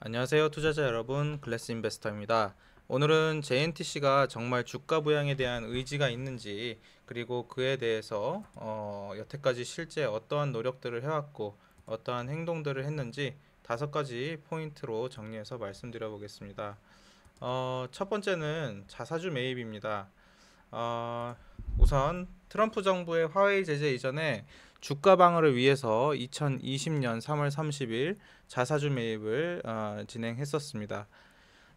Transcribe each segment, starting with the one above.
안녕하세요 투자자 여러분, 글래스인베스터입니다. 오늘은 JNTC가 정말 주가 부양에 대한 의지가 있는지, 그리고 그에 대해서 여태까지 실제 어떠한 노력들을 해왔고 어떠한 행동들을 했는지 5가지 포인트로 정리해서 말씀드려 보겠습니다. 첫 번째는 자사주 매입입니다. 어, 우선 트럼프 정부의 화웨이 제재 이전에 주가 방어를 위해서 2020년 3월 30일 자사주 매입을 진행했었습니다.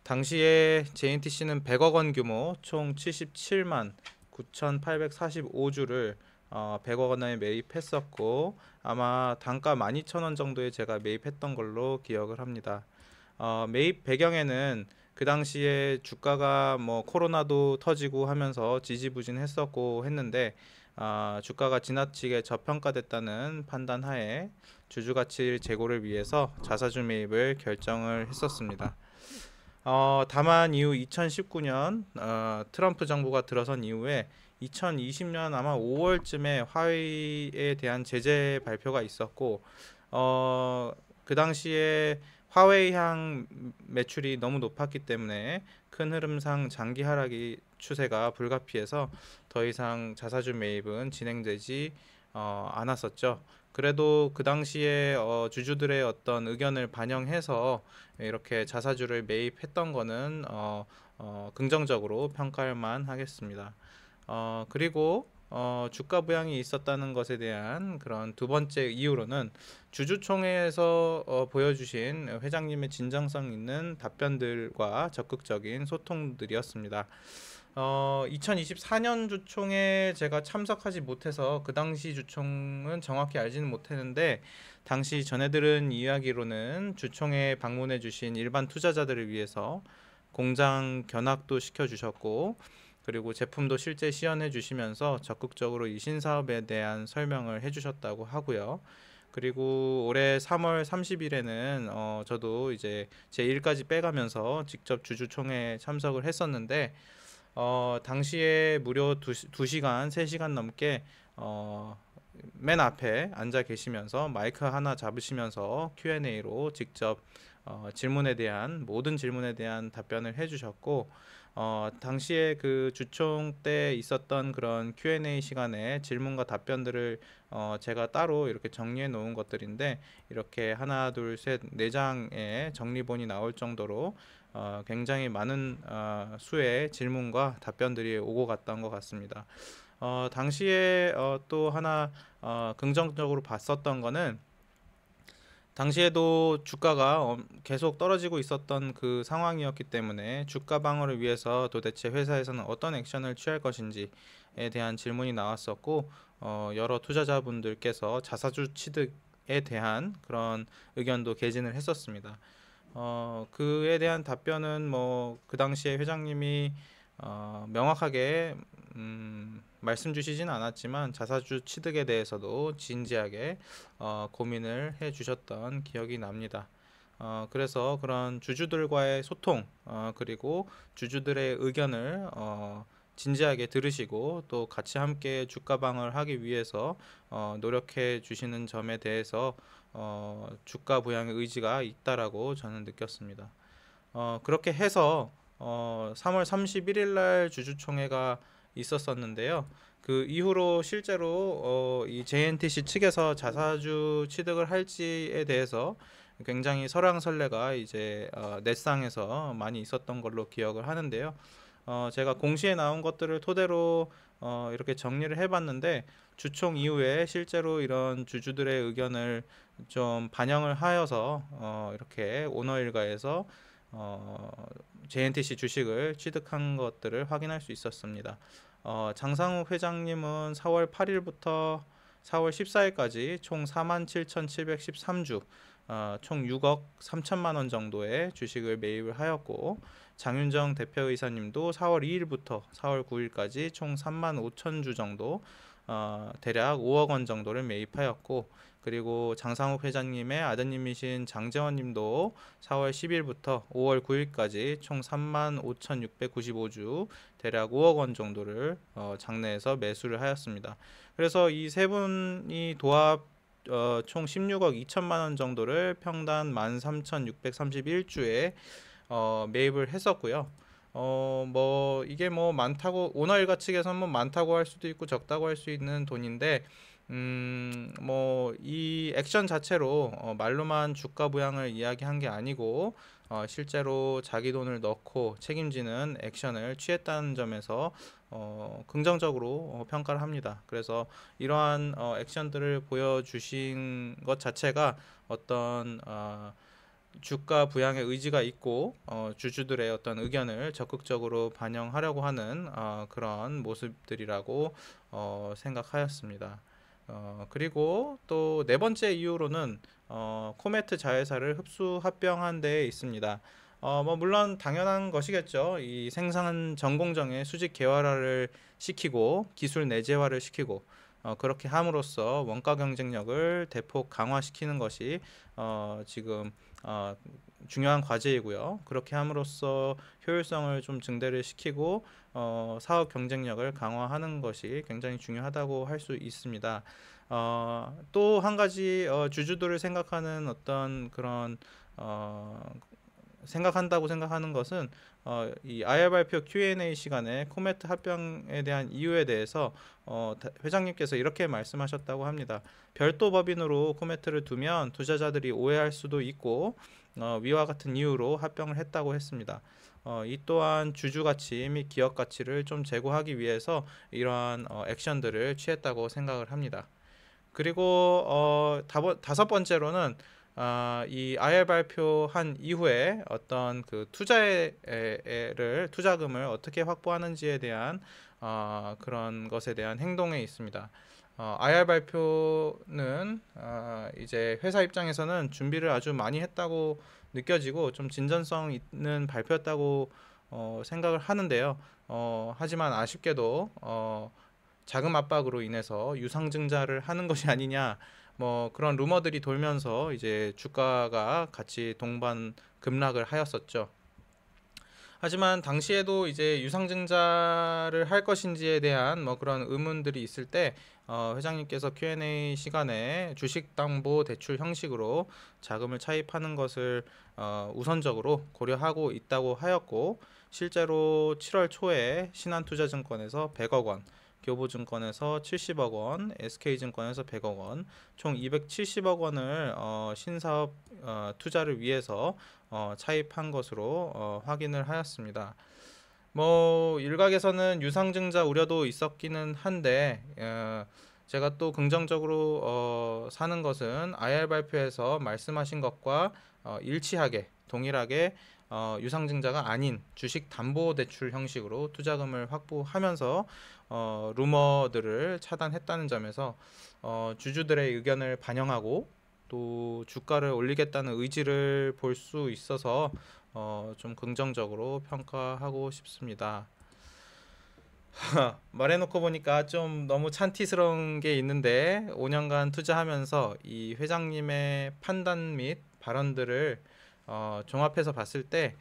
당시에 JNTC는 100억 원 규모 총 77만 9,845주를 100억 원에 매입했었고, 아마 단가 12,000원 정도에 제가 매입했던 걸로 기억을 합니다. 매입 배경에는 그 당시에 주가가 뭐 코로나도 터지고 하면서 지지부진했었고 했는데, 주가가 지나치게 저평가됐다는 판단 하에 주주 가치 제고를 위해서 자사주 매입을 결정을 했었습니다. 다만 이후 2019년 트럼프 정부가 들어선 이후에 2020년 아마 5월쯤에 화웨이에 대한 제재 발표가 있었고, 그 당시에 화웨이향 매출이 너무 높았기 때문에 큰 흐름상 장기 하락이 추세가 불가피해서 더 이상 자사주 매입은 진행되지 않았었죠. 그래도 그 당시에 주주들의 어떤 의견을 반영해서 이렇게 자사주를 매입했던 거는 긍정적으로 평가할 만 하겠습니다. 그리고 주가 부양이 있었다는 것에 대한 그런 두 번째 이유로는 주주총회에서 보여주신 회장님의 진정성 있는 답변들과 적극적인 소통들이었습니다. 2024년 주총에 제가 참석하지 못해서 그 당시 주총은 정확히 알지는 못했는데, 당시 전해들은 이야기로는 주총에 방문해 주신 일반 투자자들을 위해서 공장 견학도 시켜주셨고, 그리고 제품도 실제 시연해 주시면서 적극적으로 이 신사업에 대한 설명을 해주셨다고 하고요. 그리고 올해 3월 30일에는 저도 이제 제 일까지 빼가면서 직접 주주총회에 참석을 했었는데, 당시에 무려 2시간, 3시간 넘게 맨 앞에 앉아 계시면서 마이크 하나 잡으시면서 Q&A로 직접 모든 질문에 대한 답변을 해주셨고, 당시에 그 주총 때 있었던 그런 Q&A 시간에 질문과 답변들을 제가 따로 이렇게 정리해 놓은 것들인데, 이렇게 하나, 둘, 셋, 4장의 정리본이 나올 정도로 굉장히 많은 수의 질문과 답변들이 오고 갔던 것 같습니다. 당시에 또 하나 긍정적으로 봤었던 거는, 당시에도 주가가 계속 떨어지고 있었던 그 상황이었기 때문에 주가 방어를 위해서 도대체 회사에서는 어떤 액션을 취할 것인지에 대한 질문이 나왔었고, 여러 투자자분들께서 자사주 취득에 대한 그런 의견도 개진을 했었습니다. 그에 대한 답변은 뭐 그 당시에 회장님이 명확하게 말씀 주시진 않았지만 자사주 취득에 대해서도 진지하게 고민을 해 주셨던 기억이 납니다. 그래서 그런 주주들과의 소통, 그리고 주주들의 의견을 진지하게 들으시고 또 같이 함께 주가 방어를 하기 위해서 노력해 주시는 점에 대해서 주가 부양의 의지가 있다라고 저는 느꼈습니다. 그렇게 해서 3월 31일 날 주주총회가 있었었는데요. 그 이후로 실제로 이 JNTC 측에서 자사주 취득을 할지에 대해서 굉장히 설왕설래가 이제 넷상에서 많이 있었던 걸로 기억을 하는데요. 제가 공시에 나온 것들을 토대로 이렇게 정리를 해봤는데, 주총 이후에 실제로 이런 주주들의 의견을 좀 반영을 하여서 이렇게 오너일가에서 JNTC 주식을 취득한 것들을 확인할 수 있었습니다. 장상욱 회장님은 4월 8일부터 4월 14일까지 총 47,713주, 총 6억 3천만 원 정도의 주식을 매입을 하였고, 장윤정 대표이사님도 4월 2일부터 4월 9일까지 총 3만 5천 주 정도, 대략 5억 원 정도를 매입하였고, 그리고 장상욱 회장님의 아드님이신 장재원님도 4월 10일부터 5월 9일까지 총 3만 5,695주, 대략 5억 원 정도를 장내에서 매수를 하였습니다. 그래서 이 세 분이 도합 총 16억 2천만 원 정도를 평단 13,631주에 매입을 했었고요. 뭐 이게 뭐 많다고 오너일가 측에서는 뭐 많다고 할 수도 있고 적다고 할 수 있는 돈인데 뭐 이 액션 자체로 말로만 주가 부양을 이야기한 게 아니고 실제로 자기 돈을 넣고 책임지는 액션을 취했다는 점에서 긍정적으로 평가를 합니다. 그래서 이러한 액션들을 보여주신 것 자체가 어떤 주가 부양의 의지가 있고 주주들의 어떤 의견을 적극적으로 반영하려고 하는 그런 모습들이라고 생각하였습니다. 그리고 또 네 번째 이유로는 코메트 자회사를 흡수 합병한 데 있습니다. 뭐 물론 당연한 것이겠죠. 이 생산 전공정의 수직 개발화를 시키고 기술 내재화를 시키고 그렇게 함으로써 원가 경쟁력을 대폭 강화시키는 것이 지금 중요한 과제이고요. 그렇게 함으로써 효율성을 좀 증대를 시키고 사업 경쟁력을 강화하는 것이 굉장히 중요하다고 할 수 있습니다. 또 한 가지 주주들을 생각하는 어떤 그런 생각한다고 생각하는 것은 이 IR 발표 Q&A 시간에 코메트 합병에 대한 이유에 대해서 회장님께서 이렇게 말씀하셨다고 합니다. 별도 법인으로 코메트를 두면 투자자들이 오해할 수도 있고 위와 같은 이유로 합병을 했다고 했습니다. 이 또한 주주 가치 및 기업 가치를 좀 제고하기 위해서 이러한 액션들을 취했다고 생각을 합니다. 그리고 다섯 번째로는 이 IR 발표한 이후에 어떤 그 투자금을 어떻게 확보하는지에 대한 그런 것에 대한 행동에 있습니다. IR 발표는 이제 회사 입장에서는 준비를 아주 많이 했다고 느껴지고 좀 진전성 있는 발표였다고 생각을 하는데요. 하지만 아쉽게도 자금 압박으로 인해서 유상증자를 하는 것이 아니냐 뭐 그런 루머들이 돌면서 이제 주가가 같이 동반 급락을 하였었죠. 하지만 당시에도 이제 유상증자를 할 것인지에 대한 뭐 그런 의문들이 있을 때 회장님께서 Q&A 시간에 주식담보대출 형식으로 자금을 차입하는 것을 우선적으로 고려하고 있다고 하였고 실제로 7월 초에 신한투자증권에서 100억 원, 교보증권에서 70억 원, SK증권에서 100억 원, 총 270억 원을 신사업 투자를 위해서 차입한 것으로 확인을 하였습니다. 뭐 일각에서는 유상증자 우려도 있었기는 한데 제가 또 긍정적으로 사는 것은 IR 발표에서 말씀하신 것과 일치하게 동일하게 유상증자가 아닌 주식담보대출 형식으로 투자금을 확보하면서 루머들을 차단했다는 점에서 주주들의 의견을 반영하고 또 주가를 올리겠다는 의지를 볼 수 있어서 좀 긍정적으로 평가하고 싶습니다. 말해놓고 보니까 좀 너무 찬티스러운 게 있는데 5년간 투자하면서 이 회장님의 판단 및 발언들을 종합해서 봤을 때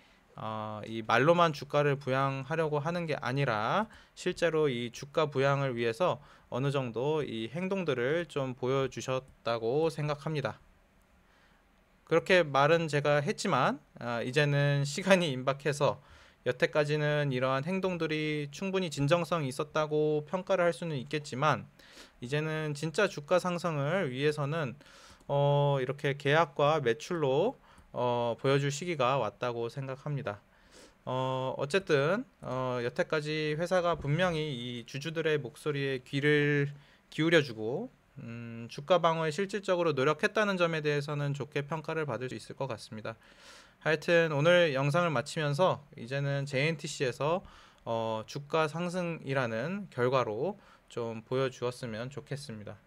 이 말로만 주가를 부양하려고 하는 게 아니라 실제로 이 주가 부양을 위해서 어느 정도 이 행동들을 좀 보여주셨다고 생각합니다. 그렇게 말은 제가 했지만 이제는 시간이 임박해서 여태까지는 이러한 행동들이 충분히 진정성이 있었다고 평가를 할 수는 있겠지만 이제는 진짜 주가 상승을 위해서는 이렇게 계약과 매출로 보여줄 시기가 왔다고 생각합니다. 어쨌든 여태까지 회사가 분명히 이 주주들의 목소리에 귀를 기울여주고 주가 방어에 실질적으로 노력했다는 점에 대해서는 좋게 평가를 받을 수 있을 것 같습니다. 하여튼 오늘 영상을 마치면서 이제는 JNTC에서 주가 상승이라는 결과로 좀 보여주었으면 좋겠습니다.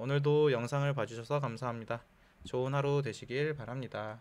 오늘도 영상을 봐주셔서 감사합니다. 좋은 하루 되시길 바랍니다.